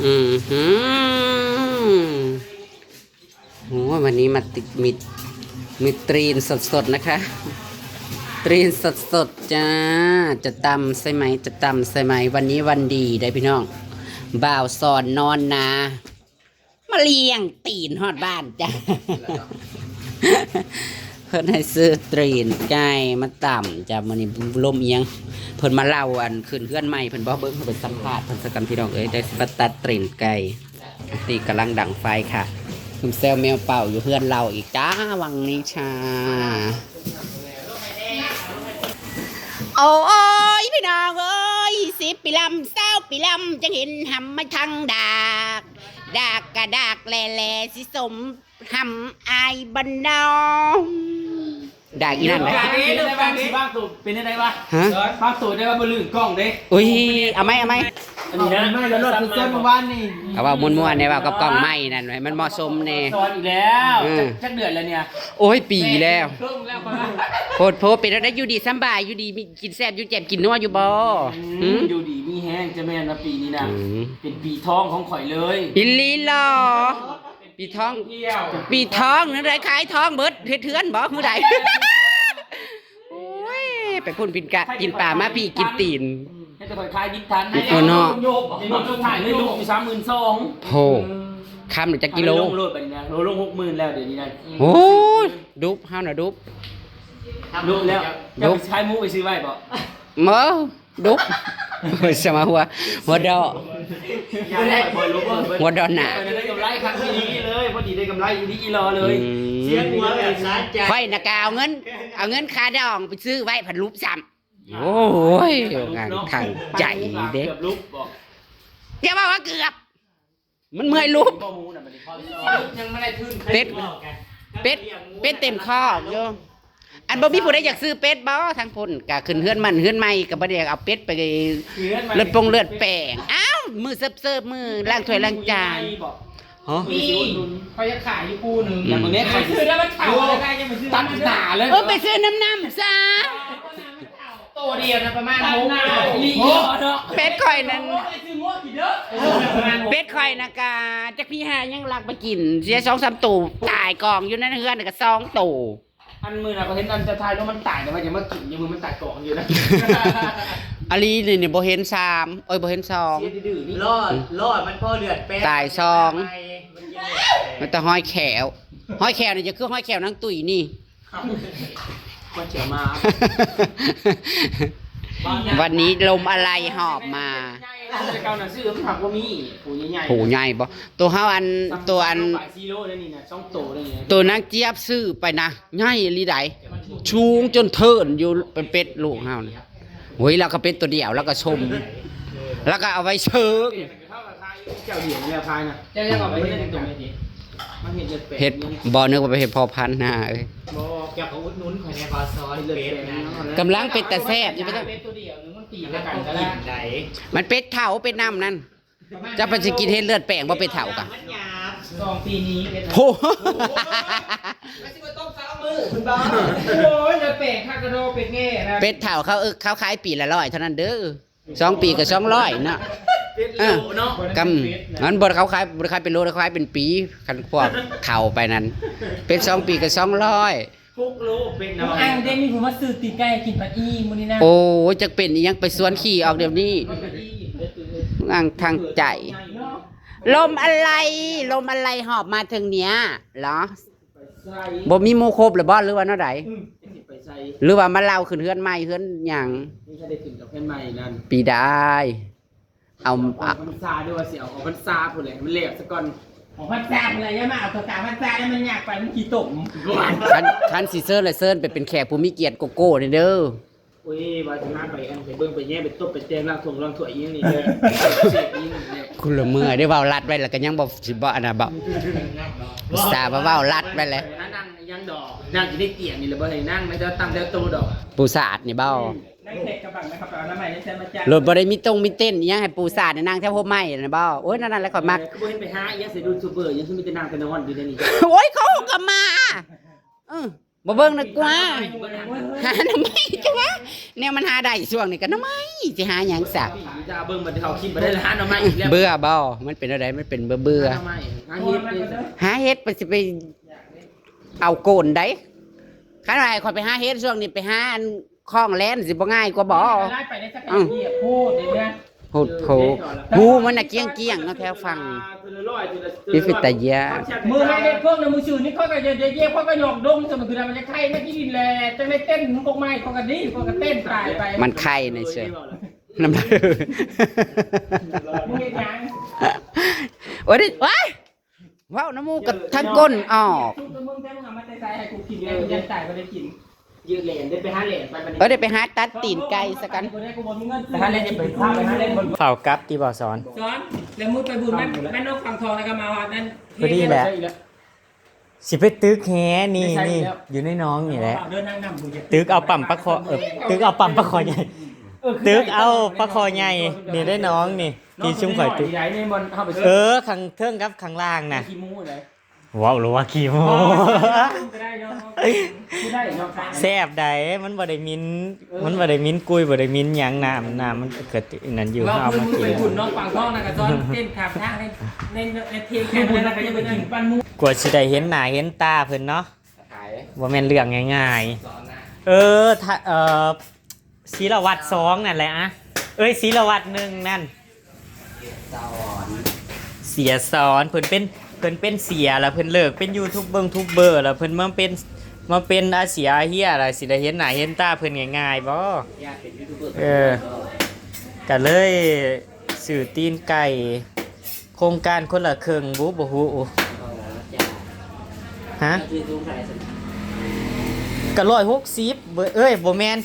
หืโอ้วันนี้มาติดมีตรีนสดๆนะคะตรีนสดๆจ้าจะตำใช่ไหมจะตำใช่ไหมวันนี้วันดีได้พี่น้องบ่าวสอนนอนนามาเลี้ยงตีนฮอดบ้านจ้าเพิ่นให้ซื้อตรีนไก่มาต่ำจ้ามันนี่ลมเอียงเพิ่นมาเล่าอันขึ้นเพื่อนใหม่เพิ่นบอกเบิ้งเพิ่นไปสัมภาษณ์เพิ่นสกันพี่น้องเอ้ยได้สิบตัดตรีนไก่ตีกำลังดังไฟค่ะคุณเซลแมวเป่าอยู่เพื่อนเราอีกจ้าวังนี้ชาโอ้ยพี่น้องเอ้ย10 ปีลำเศร้าปีลำจังเห็นหำไม่ทั้งดากกระดากแหล่สิสมหำอายบันนองดากอีนั่นไหมเป็นได้บ้างสิบ้างตูเป็นได้บ้างฮะบ้างตูได้ว่าบลืมกล้องเด้อุ้ยเอาไหมอันนี้นะไม่แล้วรถเส้นเมื่อวานนี่เอาว่าม้วนๆเนี่ยว่ากับกล้องไม้นั่นมันเหมาะสมเนี่ยสอนอีกแล้วจักเดือนแล้วเนี่ยโอ้ยปีแล้วโพดเป็นได้อยู่ดีสบายอยู่ดีมีกินแซ่บอยู่แจ่มกินนัวอยู่บ่อยู่ดีมีแห้งจะแม่นปีนี้นะเป็นปีทองของข่อยเลยอิลลีหรอปีทองนั่นไรขายทองเบิดเถื่อนบ่คือใดโอ้ยไปพุ่นกินปลามาพี่กินตีนให้แต่ข่อยขายดิบทันให้โยกถ่ายเลยโยกมี32,000โหคำหรือจักกิโลโลดไปเนี่ยโล60,000แล้วเดี๋ยวนี้นะโอ้ยดุบห้าวน่ะดุบแล้วจะใช้มุ้งไปซื้อไว้ป่ะเมื่อดุบสมาหัวดอหัวดอหนาได้กำไรครั้งนี้เลยพอดีได้กำไรอยู่ที่อีรอเลยเสียหัวแบบสาใจค่อยนะกเอาเงินค่าดองไปซื้อไว้ผัดรูปซ้ำโอ้ยงานทางใจเด็กอย่าบอกว่าเกือบมันเมื่อยรูปเป็ดเต็มข้อโยอันบ่มีผู้ใดอยากซื้อเป็ดบ่ทางพุ่นก็ขึ้นเฮือนมันเฮือนใหม่ก็บ่ได้เอาเป็ดไปเลือดแป้งอ้าวมือเสิร์ฟมือล้างถ้วยล้างจานฮะมีเขาจะขายอยู่ปูนึงอย่างตรงนี้เขาซื้อได้มันเข่าได้ยังมาซื้อตัดหนาเลยไปซื้อน้ำซะตัวเดียวนะประมาณเป็ดข่อยนั้นเป็ดข่อยนะกาจักพี่หายังลักไปกินเสีย2-3 ตู่ตายกองอยู่ในเฮือนก็2 ตู่อันมือนะเขาเห็นอันจะทายแล้วมันตายแต่ว่าอย่ามากินอย่ามือมันตายกองอยู่นะอาลีนี่บ่เห็น3บ่เห็น2รอดมันพ่อเลือดแป้ตาย2มันแต่ห้อยแขวนี่จะคือห้อยแขวนางตุ๋ยนี่ก็เฉียวมาวันนี้ลมอะไรหอบมาเก่าน่ะซื้อมันผักว่ามีผูใหญ่บ่ตัวเฮาตัวตัวนางเจี๊ยบซื้อไปนะใหญ่ลีใดชูงจนเทินอยู่เป็นเป็ดลูกเฮานี่โอ้ยเราก็เป็นตัวเดียวแล้วก็ชมแล้วก็เอาไว้เชิงเจ้าเดียวเนี่ยพายนะเจ้าจะเอาไปเล่นตรงนี้เฮ็ดบ่นึกว่าไปเฮ็ดพอพันธุ์นะเอ้ยบ่เกี่ยวกับอุดหนุนข่อยในปอซอยเลยกำลังเป็ดแต่แซ่บอยู่บ่เป็ดตัวเดียวนึงมันตีกันก็ได้มันเป็ดเฒ่าเป็ดน้ำนั่นจะไปสิกินเฮ็ดเลือดแป้งบ่เป็ดเฒ่ากะ2 ปีนี้เป็ดโอ้ไม่สิบ่ต้อง2 มื้อคุณบ้าโอ้ยเลือดแป้งคักกระโดเป็ดแง่นะเป็ดเฒ่าเขาขายปีละ100เท่านั้นเด้อ2 ปีก็200นะกำงั้นบ่เขาขายเป็นโลเขาขายเป็นปีคันพวกเข่าไปนั้นเป็น2 ปีก็200 6 โลเป็นเนาะอันเด็กนี่ผมมาซื้อตีไก่กินปลาอีมื้อนี้นะโอ้ยจักเป็นอีหยังไปสวนขี้ออกเดี๋ยวนี้งางทางใจลมอะไรหอบมาถึงเนี้ยเหรอบ่มีหมู่ครบหรือบ่หรือว่าเนาะใดหรือว่ามาเล่าขึ้นเฮือนใหม่เฮือนหยังนี่ถ้าได้ขึ้นกับเฮือนใหม่นั่นปีได้เอามันซาด้วยว่าสิเอามันซาพุ่นแหละมันแหลกซะก่อนของพันซาพุ่นแหละอย่ามาเอาตัวตาพันซาแล้วมันยากไปมันขี้ตกคันสิเซิร์นเลยเซิร์นไปเป็นแขกผู้มีเกียรติโกโก้นี่เด้อโอ้ยว่าจะมาไปอันไปเบิ่งไปแย่ไปตบไปแจงล่างถงล่างถ้วยอีหยังนี่เด้อคุณละเมื่อได้เว้ารัดไว้แล้วก็ยังบ่สิบ่อันน่ะบ่ซาบ่เว้ารัดไว้เลยนั่งยังดอกนั่งอยู่ในเตียงนี่แหละบ่ให้นั่งมันจะตั้งแล้วโตดอกปูสาดนี่เบ้านั่งเทกกระบังนะครับเอาน้ำใหม่ได้ใช้มาจ้ะรถบ่ได้มีเต้นอีหยังให้ปูสาดนั่งแถวพบไม้น่ะเบ้าโอ้ยนั่นแหละข่อยมักคือบ่เห็นไปหาอีหยังสิดูซูเปอร์ยังสิมีแต่นั่งแต่นอนอยู่ในนี้โอ้ยเขาก็มา บ่เบิ่งนะกว่าหาหน่อไม้จ้ะวะแนวมันหาได้ช่วงนี้ก็หน่อไม้สิหาหยังสัก จะเบิ่งบันเขาคิดมาได้ร้านเอามาอีกแล้ว เบื่อบ่มันเป็นอะไรมันเป็นเบื่อ เอามาอีกหาเฮ็ดเลย หาเฮ็ดไปสิไปเอาโกนได้คันว่าให้คนไปหาเฮ็ดช่วงนี้ไปหาอันคลองแล่นสิบ่ง่ายกว่าบ่ ได้ไปได้สักเหยียบพูดเดี๋ยวนี้ โหดโผหูมันน่ะเกี้ยงๆเนาะแถวฟังพิฟิตยา มือให้เด็กเพิ่มในมือชื่อนี่เขาก็จะเยี่ยมเขาก็หยอกดงสมัยคือมันจะไข่ไม่กินดินแลจะไม่เต้นพวกไม้เขาก็ดีเขาก็เต้นตายไป มันไข่ในเชื่อน้ำลาย มึงเห็นยัง โอ้ยว้ายว้าวน้ำมูกกับทั้งก้นออก มึงแค่มึงเอามาใส่ให้กูกินเลยยันจ่ายไปได้กินยืดเหรียญได้ไปหาเหรียญไป เดี๋ยวไปหาตัดตีนไก่สักกัน ไปหาเหรียญไปพาไปหาเหรียญบน เฝ้ากับที่บ่สอน ซ้อนแล้วมึงไปบุญแม่นกฝั่งทองแล้วก็มาวันนั้น พอดีแหละ สิไปตึกแฮนี่อยู่ในน้องนี่แหละ เดินนั่งนำกูจะ ตึกเอาปั๊มปลาคอตึกเอาปั๊มปลาคอใหญ่ตึกเอาปลาคอใหญ่นี่ได้น้องนี่ที่ชุ่มข่อยตึก ใหญ่นี่มันเข้าไป ข้างเทิงกับข้างล่างน่ะ ขี้มูเลย ว้าวหรือว่าขี้โม ได้เนาะได้เนาะ แซ่บใดมันบ่ได้มินมันบ่ได้มินกุยบ่ได้มินหยังน้ำมันเกิดนั่นอยู่ ว่า เอา มึ มาง กิ ไป น หุ่นน้องฝั่งทองนะกับซ้อนเต้นขับทางในเพลงแค่นั้นก็จะไปกินปั้นมู กว่าสิได้เห็นหน้าเห็นตาเพิ่นเนาะบ่แม่นเรื่องง่ายๆศิลวัตร2นั่นแหละอะศิลวัตร1นั่นเสียสอนเพิ่นเป็นเสียแล้วเพิ่นเลิกเป็นยูทูบเบอร์แล้วเพิ่นมาเป็นอาเสียอาเฮียล่ะสิได้เห็นหน้าเห็นตาเพิ่นง่ายๆบ่ก็เลยสื่อตีนไก่โครงการคนละครึ่งบ่ฮู้ฮะก็160บ่แม่น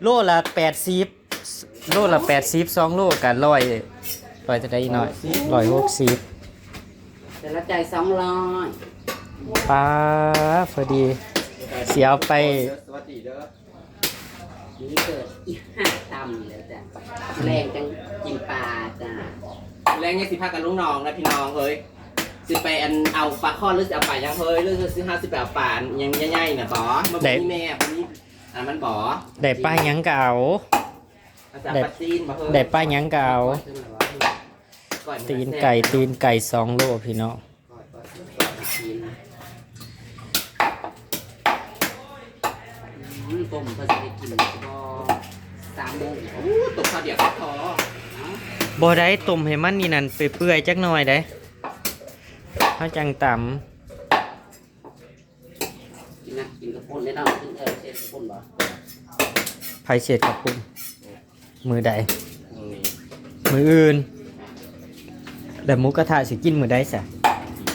โลละ80โลละ80 2โลก็100จะได้อีกหน่อย160แต่ละใจ200ป้าพอดีเสียเอาไป สวัสดีเด้อ นี่เกิดอีห่าตำแล้วจ้ะแรงจังกินปลาจ้ะ แรงยังสิพากันลุงน้องนะพี่น้องเฮ้ยสิไปอันเอาปลาข้อหรือจะเอาปลายังเฮ้ยหรือสิ50แบบปลายังใหญ่ๆน่ะบ่มันบ่มีแม่คนนี้มันบ่ ได้ป้าหยังก็เอา ได้ปลาจีนบ่เฮ้ย ได้ป้าหยังก็เอาตีนไก่2โลพี่น้อง ต้มเพื่อจะได้กินก็3 โมง ตกข้าวเดียวก็พอ บ่ได้ต้มให้มันนี่นั่นเปื่อยๆจักหน่อยได้เฮาจังตำ กินนะกินกระปุ้นได้เนาะกินเศษกระปุ้นบ่ ไผเสร็จกับคุณมือใดมืออื่นแต่หมูกระทะสิกินมือใดซะ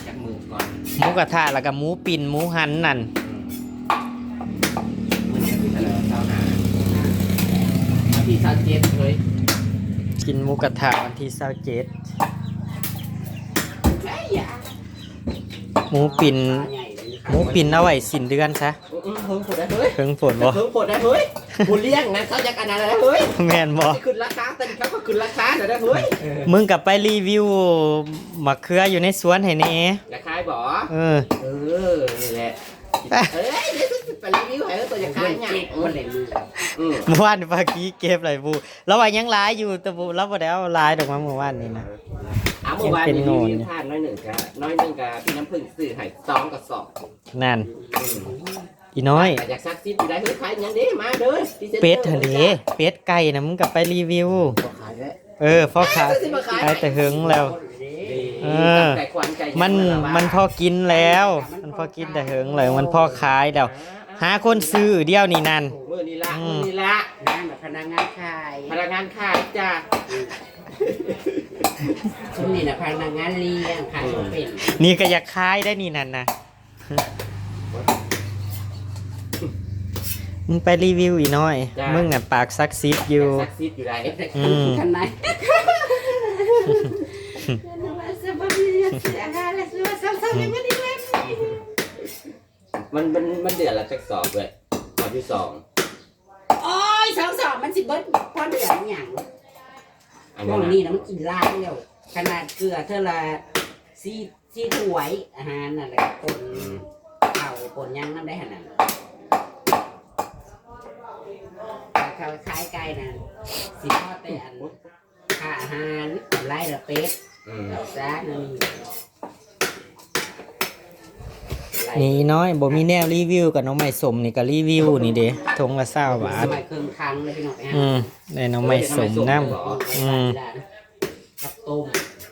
จับมือก่อน หมูกระทะแล้วก็หมูปิ่นหมูหันนั่น มือนี้คืออะไรเช้าหาที่ชาเจ็ดเฮ้ย กินหมูกระทะวันที่27หมูปิ่นเอาไว้สิ้นเดือนซะ เพิ่งผลได้เฮ้ย เพิ่งฝนบ่ เพิ่งผลได้เฮ้ยบุเลี้ยงนะเขาจะกันอะไรเฮ้ย แม่นบ่ ที่ขึ้นราคาตอนนี้เขาก็ขึ้นราคาเดี๋ยวได้เฮ้ย มึงกลับไปรีวิวมะเขืออยู่ในสวนให้แหน่ ราคาบ่ เออ นี่แหละเฮ้ยเดี๋ยวจะไปรีวิวให้ตัวจะขายยัง มันเลยมือ เมื่อวานปากี้เก็บหลายบูแล้วว่ายังหลายอยู่แต่บูแล้วบ่ได้เอาหลายดอกมาเมื่อวานนี่นะ เมื่อวานรีวิวทานน้อยหนึ่งกับพี่น้ำผึ้งสื่อให้2 กับ 2 นั่นอีน้อย อยากซักซิดอยู่ได้เฮ้ยขายยังดีมาเด้อ เป็ดทะเลเป็ดไก่นะมึงกลับไปรีวิว ขายแล้ว พ่อขายขายแต่หึงแล้ว มันพอกินแล้ว มันพอกินแต่หึงเลยมันพอขายแล้วหาคนซื้อเดียวนี่นั่น มือนี่ละนั่นแบบพนักงานขาย พนักงานขายจ้า ช่วงนี้นะพนักงานเลี้ยงขายโชเป็น นี่ก็อยากขายได้นี่นั่นนะมึงไปรีวิวอีน้อยมึงน่ะปากซักซิดอยู่ ซักซิดอยู่ได้ กันไหน มันเดือดละจักสอบเลยตอนที่2 โอ้ย2 มันสิเบิดพอเดือนอย่างพวกนี้นะมันกินลายเดียวขนาดเกลือเท่าละ4 ถ้วยอาหารนั่นแหละปนเข่าปนยังน้ำได้ขนาด เขาขายไก่น่ะสิพอแต่อันค่าอาหารไล่ละเป็ดจ้านั่น นี่น้อยบ่มีแนวรีวิวกับน้องใหม่สมนี่ก็รีวิวนี่เด้ทงละ20 บาท สมัยเครื่องครั้งเลยพี่น้องได้น้องใหม่สมน้ำข้าวต้ม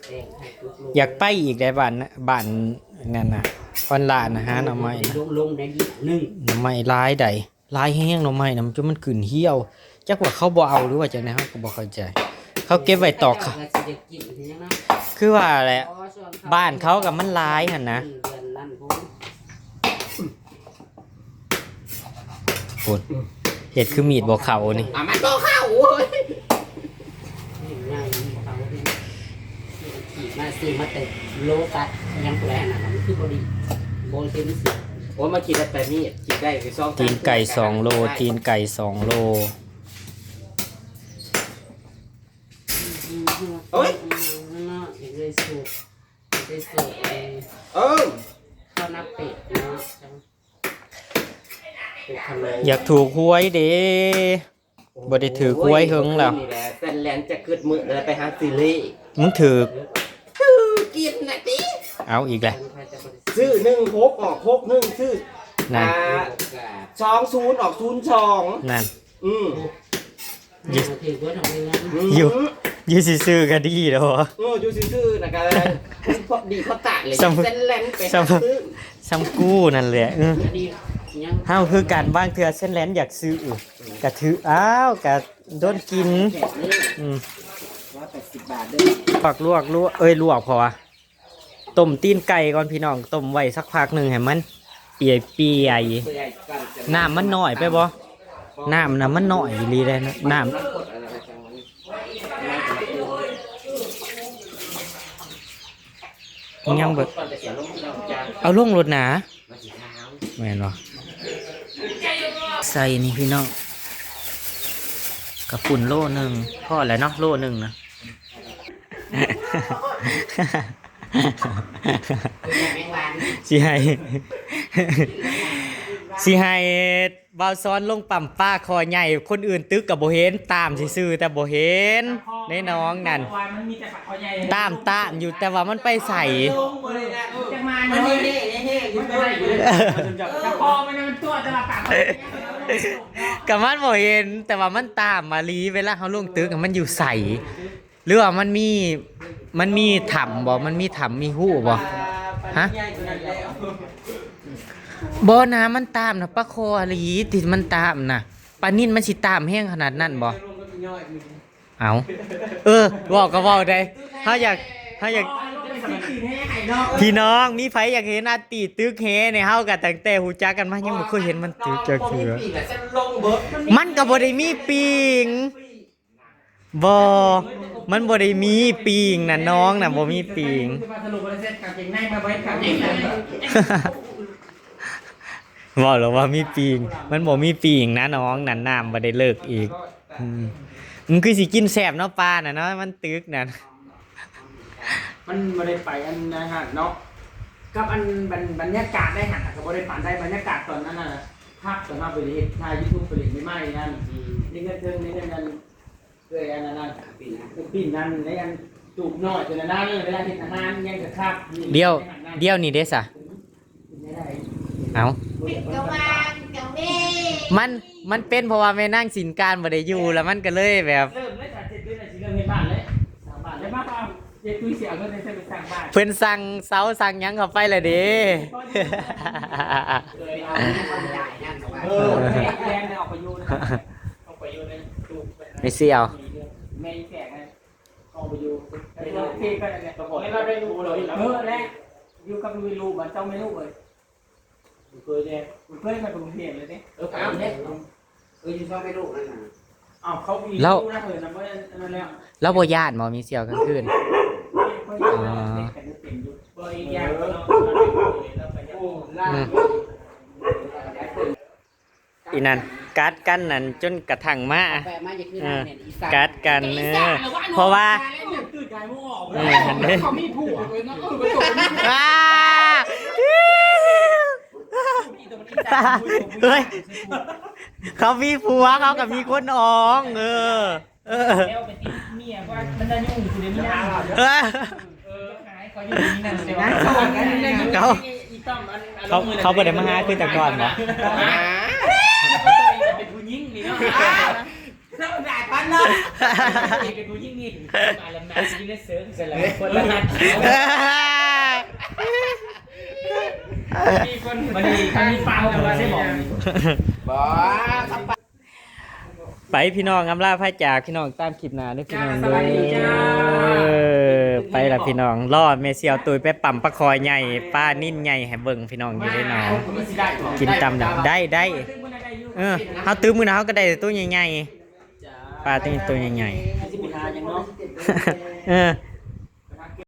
แกงไข่ลูก อยากไปอีกได้บ้านนั่นน่ะออนไลน์นะฮะน้องใหม่นะ ลุงได้ยิบหนึ่ง น้ำไม้ลายใดลายแห้งน้ำไม้นะมันจนมันขึ้นเหี่ยวจักว่าเขาบ่เอาหรือว่าจังได๋เฮาก็บ่เข้าใจ เขาเก็บไว้ตอกค่ะคือว่าแหละบ้านเขากับมันลายหั่นนะโอ้เฮ็ดคือมีดบ่เข้านี่ มันบ่เข้าโว้ย มาซื้อมาแต่โลตัดยังแปลงนะมันคือบริโบนเซนส์ โอ้ยมาคิดได้แต่มีดคิดได้ไปซ่อม ตีนไก่2 โลตีนไก่2 โล โอ้ย ได้สูตรได้สูตร ข้าวหน้าเป็ดเนาะเป็ดทะเล อยากถูกหวยเด้บ่ได้ถือหวยเฮิงแล้ว นี่แหละแต่แลนจะเกิดมื้อแล้วไปหาซีรีส์ มึงถือ กินน่ะติ เอาอีกแล้ว ซื้อ1 6ออก6 1ซื้อ นั่น 20ออก02 นั่น ถือว่าทำยังไง อยู่ซื่อๆก็ดีเด้อ อยู่ซื่อๆนะกันพอดีพอตะเลย ซ้ำ เส้นแลนไปหาซื้อ ซ้ำกู้นั่นแหละเฮาคือการบ้างเทื่อเส้นแลนอยากซื้อกะถืออ้าวกะโดนกิน180 บาทเด้อ ผักลวกลวกพอวะต้มตีนไก่ก่อนพี่น้องต้มไว้สักพักหนึงให้มันเปียๆน้ำมันน้อยไปบ่น้ำน่ะมันน้อยอีหลีเลยนะน้ำยังเบิดเอาลงรถหนาแม่นบ่ใส่นี่พี่น้องกระปุ่นโลนึงพอแล้วเนาะโลนึงนะสิให้บ่าวซ้อนลงปั๊มป้าคอใหญ่คนอื่นตึกกับบ่เห็นตามซื่อๆแต่บ่เห็นในน้องนั่นตามอยู่แต่ว่ามันไปใส่ จะมาเฮ้อยู่ไปจะพอมันตัวตลาดปาก กับมันบ่เห็นแต่ว่ามันตามมาลีเวลาเขาลงตึกมันอยู่ใส่หรือว่ามันมีถ้ำบ่มันมีถ้ำมีหู้บ่ฮะบ่นะมันตามนะปลาคอลีที่มันตามนะปลานิ่นมันสิตามแห้งขนาดนั้นบ่เอาบอกก็บอกได้เฮาอยากพี่น้องมีไผอยากเห็นอาตีตึกเฮเนี่ยเฮาก็ตั้งแต่ฮู้จักกันมายังบ่เคยเห็นมันตึกจักเทื่อมันก็บ่ได้มีปิงบ่มันบ่ได้มีปิงน่ะน้องน่ะบ่มีปิงบอกแล้วว่ามีปิงมันบ่มีปิงนะน้องนั่นน้ำบ่ได้เลิกอีกมันคือสิกินแซ่บเนาะปลาน่ะเนาะมันตึกนั่น มันบ่ได้ไปอันนะฮะเนาะกับอันบรรยากาศได้หันก็บ่ได้ผ่านได้บรรยากาศตอนนั้นน่ะพักตอนมาไปเฮ็ดถ่าย YouTube ไปเล่นไม่ไหม้นั่นนี่ก็เทิงนี่ก็นั่นเอ้ยอันนั้นปิ้นนั่นได้อันจูบน้อยจนนั้นเวลาเฮ็ดอาหารยังก็ครับ เดี๋ยวนี่เด้ซะเอามันเป็นเพราะว่าแม่นั่งสินการบ่ได้อยู่แล้วมันก็เลยแบบ เริ่มเลยจาก7เดือนสิเริ่มเฮ็ดบ้านเลยสร้างบ้านได้มาเปล่าเดี๋ยวคุยเสียเงินในไปสร้างบ้าน เพิ่นสั่งเสาสั่งหยังเข้าไปแล้วเด้ แรงเนี่ยออกไปอยู่นะออกไปอยู่ในจูบ ไม่เสียว แม่แก่ไงออกไปอยู่ที่ก็เนี่ยเราได้รู้เลยแล้วอยู่กับลุยลูบ้านเจ้าไม่รู้เลยเคยมาดูเห็นเลยเนี่ยอยู่ชอบไม่รู้นั่นน่ะ อ้าวเขามีรู้นะเลยนะเพราะนั่นแล้ว แล้วบ่ย่านบ่มีเสียวกลางคืนอีนั่นกัดกันนั่นจนกระทั่งมากัดกันเพราะว่าเขามีผัวเลยนะเฮ้ย เขามีผัวเขากับมีคนอ้องเออ แล้วไปติดเมียว่ามันได้ยุ่งคือเดี๋ยวมีหน้าหายเขาอยู่นี่นั่นแต่ว่าเขาบ่ได้มาหาคือแต่ก่อนบ่ เป็นผู้หญิงนี่เนาะแล้วได้ปันเลยเป็นผู้หญิงนี่มาแล้วมาสิได้เสริมเสร็จแล้วคนละหัดมีคนมันมีเปล่ากันว่าใช่บ่บ่ทำไป ไปพี่น้องอำลาพระจากพี่น้องตามคลิปหน้าด้วยพี่น้องด้วยไปละพี่น้องรอดเมเซียวตุยไปปั่มปลาคอยใหญ่ป้านิ่นใหญ่ให้เบิ่งพี่น้องอยู่ได้หนอกินตำได้เฮาตื้อมือนะเฮาก็ได้ตัวใหญ่ๆปลาตัวใหญ่ๆ